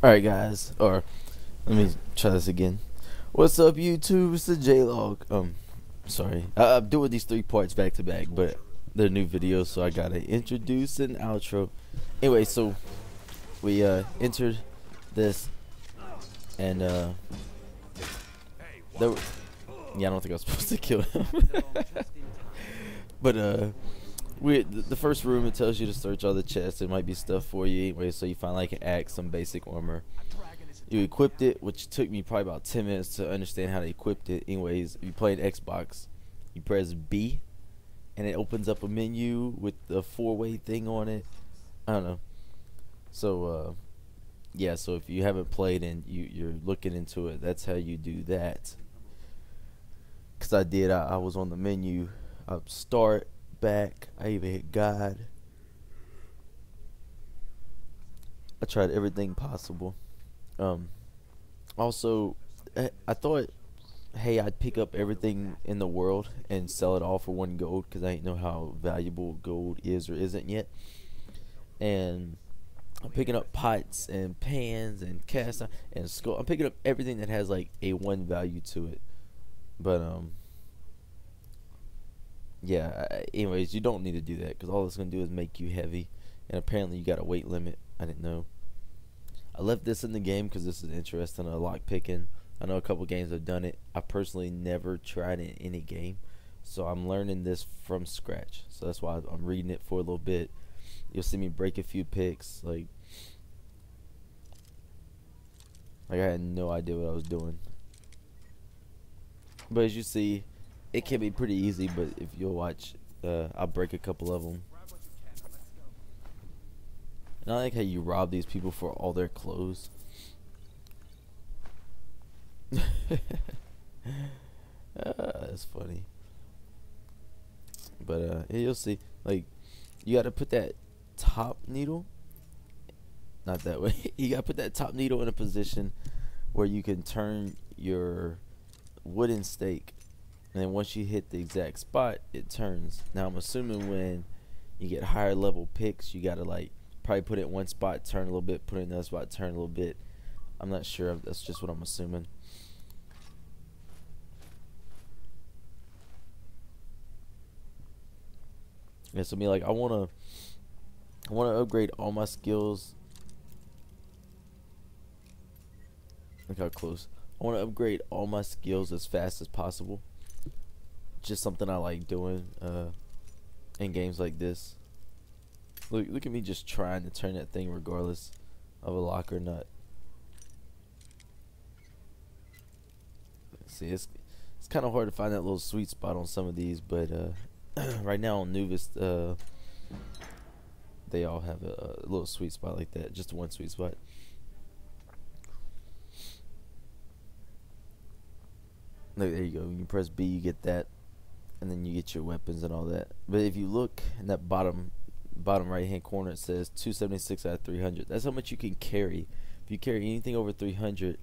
Alright guys, or let me try this again. What's up YouTube? It's the TheJlogg. Sorry. I'm doing these three parts back to back, but they're new videos, so I gotta introduce an outro. Anyway, so we entered this and there yeah, I don't think I was supposed to kill him. But the first room, it tells you to search all the chests. There might be stuff for you anyway, so you find like an axe, some basic armor. You equipped it, which took me probably about 10 minutes to understand how to equip it. Anyways, if you play an Xbox, you press B and it opens up a menu with the four-way thing on it. I don't know. So yeah, so if you haven't played and you're looking into it, that's how you do that. Cause I did. I was on the menu, start, back. I even hit God. I tried everything possible. Also, I thought, hey, I'd pick up everything in the world and sell it all for 1 gold, because I didn't know how valuable gold is or isn't yet. And I'm picking up pots and pans and cast and skull. I'm picking up everything that has like a 1 value to it. But yeah. Anyways, you don't need to do that, because all it's gonna do is make you heavy. And apparently you got a weight limit. I didn't know. I left this in the game because this is interesting. Lock picking. I know a couple games have done it. I personally never tried it in any game, so I'm learning this from scratch. So that's why I'm reading it for a little bit. You'll see me break a few picks. Like I had no idea what I was doing. But as you see, it can be pretty easy. But if you'll watch, I'll break a couple of them. And I like how you rob these people for all their clothes. That's funny. But you'll see. Like, you gotta put that top needle, not that way. You gotta put that top needle in a position where you can turn your wooden stake, and then once you hit the exact spot, it turns. Now I'm assuming when you get higher level picks, you gotta like probably put it in one spot, turn a little bit, put it in another spot, turn a little bit. I'm not sure. That's just what I'm assuming. Yeah, so me, like, I wanna upgrade all my skills. Look how close. I wanna upgrade all my skills as fast as possible. Just something I like doing in games like this. Look at me just trying to turn that thing regardless of a lock or not. See, it's kind of hard to find that little sweet spot on some of these, but right now on Nuvis, they all have a little sweet spot like that, just one sweet spot. Look, there you go. You press B, you get that, and then you get your weapons and all that. But if you look in that bottom right hand corner, it says 276 out of 300. That's how much you can carry. If you carry anything over 300,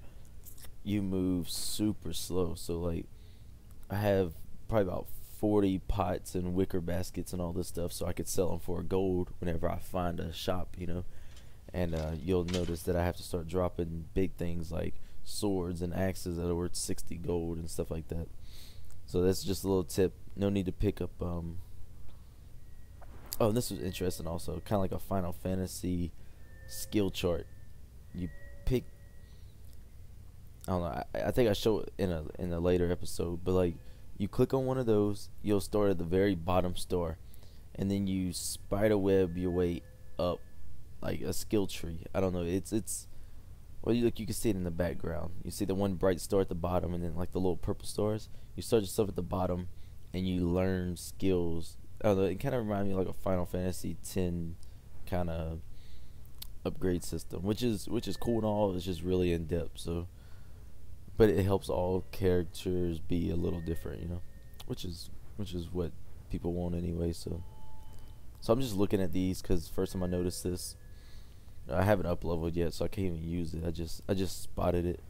you move super slow. So like, I have probably about 40 pots and wicker baskets and all this stuff, so I could sell them for a gold whenever I find a shop, you know. And you'll notice that I have to start dropping big things like swords and axes that are worth 60 gold and stuff like that. So that's just a little tip. No need to pick up oh, and this was interesting also, kind of like a Final Fantasy skill chart. You pick, I don't know, I think I show it in a later episode, but like, you click on one of those, you'll start at the very bottom store, and then you spider web your way up like a skill tree. I don't know, it's well, you can see it in the background. You see the one bright star at the bottom, and then like the little purple stars. You start yourself at the bottom and you learn skills. I don't know, it kind of reminds me of like a Final Fantasy X kind of upgrade system, which is cool and all. It's just really in depth. So, but it helps all characters be a little different, you know, which is what people want anyway. So I'm just looking at these because first time I noticed this. I haven't up leveled yet, so I can't even use it. I just spotted it.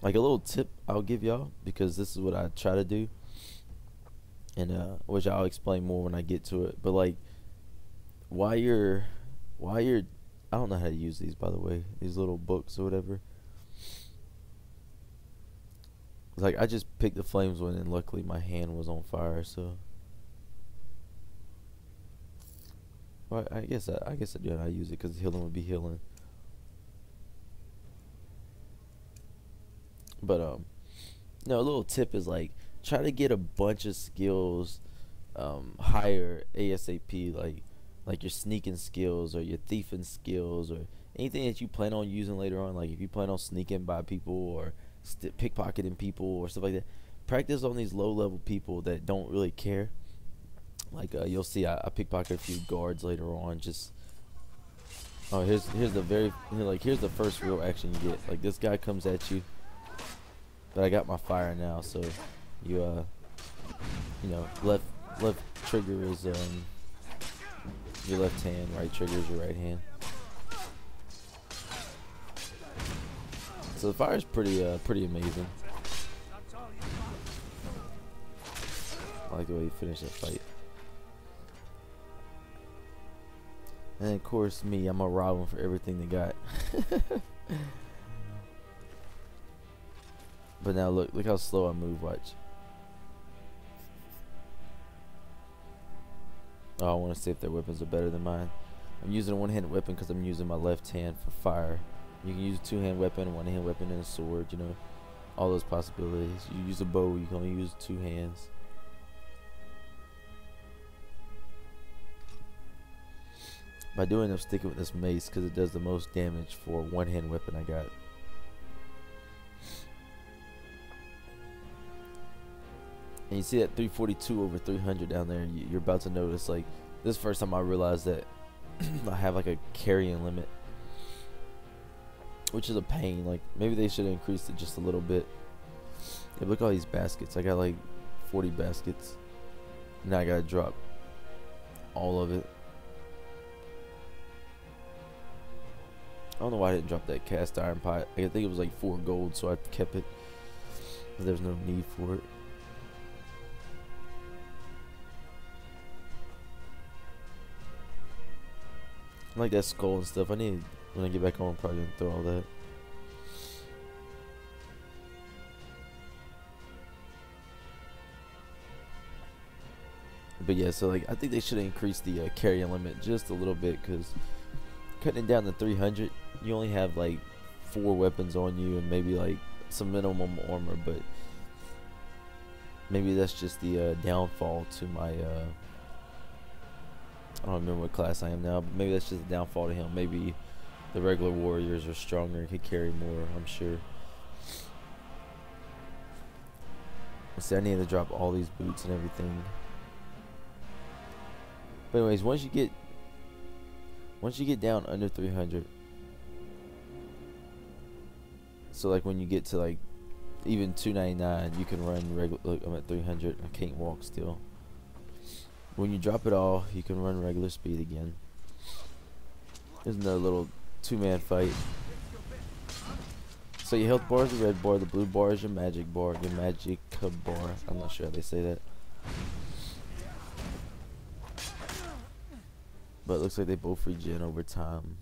Like a little tip I'll give y'all, because this is what I try to do, and which I'll explain more when I get to it. But like, while you're I don't know how to use these, by the way, these little books or whatever. Like, I just picked the flames one, and luckily my hand was on fire, so. Well, I guess I do know how to use it, because healing would be healing. But no, a little tip is, like, try to get a bunch of skills higher ASAP, like your sneaking skills or your thieving skills or anything that you plan on using later on. Like if you plan on sneaking by people or pickpocketing people or stuff like that, practice on these low level people that don't really care. Like you'll see I pickpocket a few guards later on. Just here's the first real action you get. Like this guy comes at you, but I got my fire now, so you left trigger is your left hand, right trigger is your right hand. So the fire is pretty amazing. I like the way you finish that fight. And of course me, I'm gonna rob him for everything they got. But now look how slow I move, watch. Oh, I want to see if their weapons are better than mine. I'm using a one-handed weapon because I'm using my left hand for fire. You can use a two-hand weapon, one-hand weapon, and a sword, you know. All those possibilities. You use a bow, you can only use two hands. By doing, I'm sticking with this mace because it does the most damage for a one-hand weapon I got. And you see that 342 over 300 down there, you're about to notice, like, this is the first time I realized that I have like a carrying limit, which is a pain. Like, maybe they should have increased it just a little bit. Yeah, look at all these baskets. I got like 40 baskets. Now I gotta drop all of it. I don't know why I didn't drop that cast iron pot. I think it was like 4 gold, so I kept it. But there's no need for it. I like that skull and stuff. I need, when I get back home, I'm probably gonna throw all that. But yeah, so like I think they should increase the carrying limit just a little bit, because cutting it down to 300, you only have like 4 weapons on you and maybe like some minimum armor. But maybe that's just the downfall to my I don't remember what class I am now, but maybe that's just a downfall to him. Maybe the regular warriors are stronger and could carry more, I'm sure. Let's see, I need to drop all these boots and everything. But anyways, once you get down under 300, so like when you get to like even 299, you can run regular. Look, I'm at 300. I can't walk still. When you drop it all, you can run regular speed again. There's another little 2-man fight. So your health bar is the red bar, the blue bar is your magic bar, your magic bar. I'm not sure how they say that. But it looks like they both regen over time.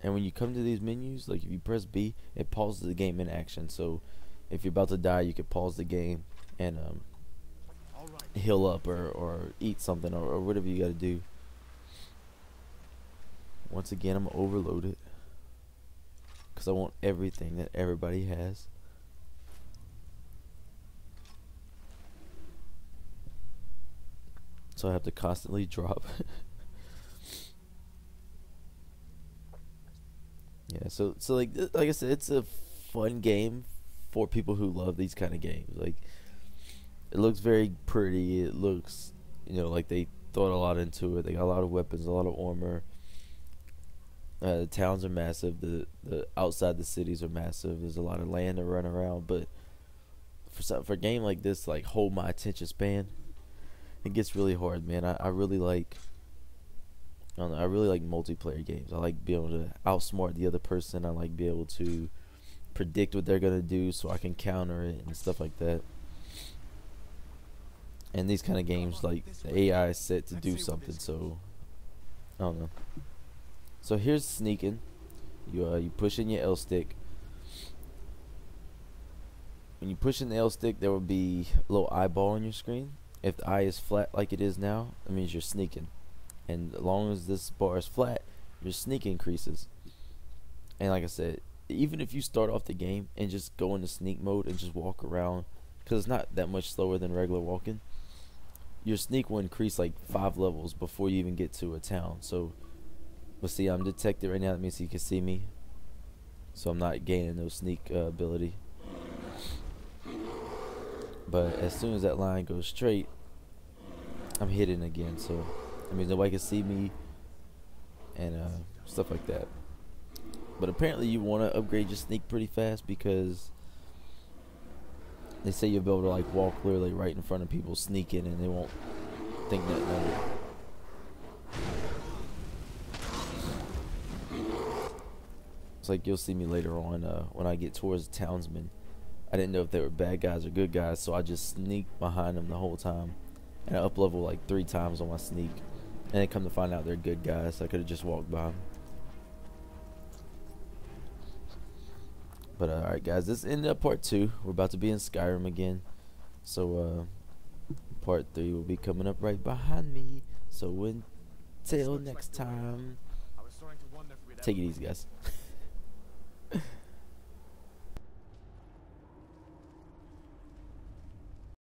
And when you come to these menus, like if you press B, it pauses the game in action. So if you're about to die, you can pause the game and heal up or eat something or whatever you gotta do. Once again, I'm gonna overload it because I want everything that everybody has. So I have to constantly drop. Yeah, so like I said, it's a fun game for people who love these kind of games. Like, it looks very pretty. It looks, like they thought a lot into it. They got a lot of weapons, a lot of armor. The towns are massive. The outside the cities are massive. There's a lot of land to run around. But for a game like this, like, hold my attention span, it gets really hard, man. I really like. I don't know, I really like multiplayer games. I like being able to outsmart the other person. I like being able to predict what they're gonna do so I can counter it and stuff like that. And these kind of games, like the AI is set to do something, so I don't know. So here's sneaking. You push in your L stick. When you push in the L stick, there will be a little eyeball on your screen. If the eye is flat like it is now, that means you're sneaking. And as long as this bar is flat, your sneak increases. And like I said, even if you start off the game and just go into sneak mode and just walk around, because it's not that much slower than regular walking, your sneak will increase like 5 levels before you even get to a town. So, let's see, I'm detected right now. That means he can see me. So I'm not gaining no sneak ability. But as soon as that line goes straight, I'm hidden again. So that means nobody can see me and stuff like that. But apparently you want to upgrade your sneak pretty fast, because they say you'll be able to like walk literally right in front of people sneaking and they won't think nothing of it. It's like you'll see me later on when I get towards the townsmen. I didn't know if they were bad guys or good guys, so I just sneaked behind them the whole time. And I up level like 3 times on my sneak. And then come to find out they're good guys. I could have just walked by them. But alright guys, this ended up part 2. We're about to be in Skyrim again. So part 3 will be coming up right behind me. So until next time, take it easy guys.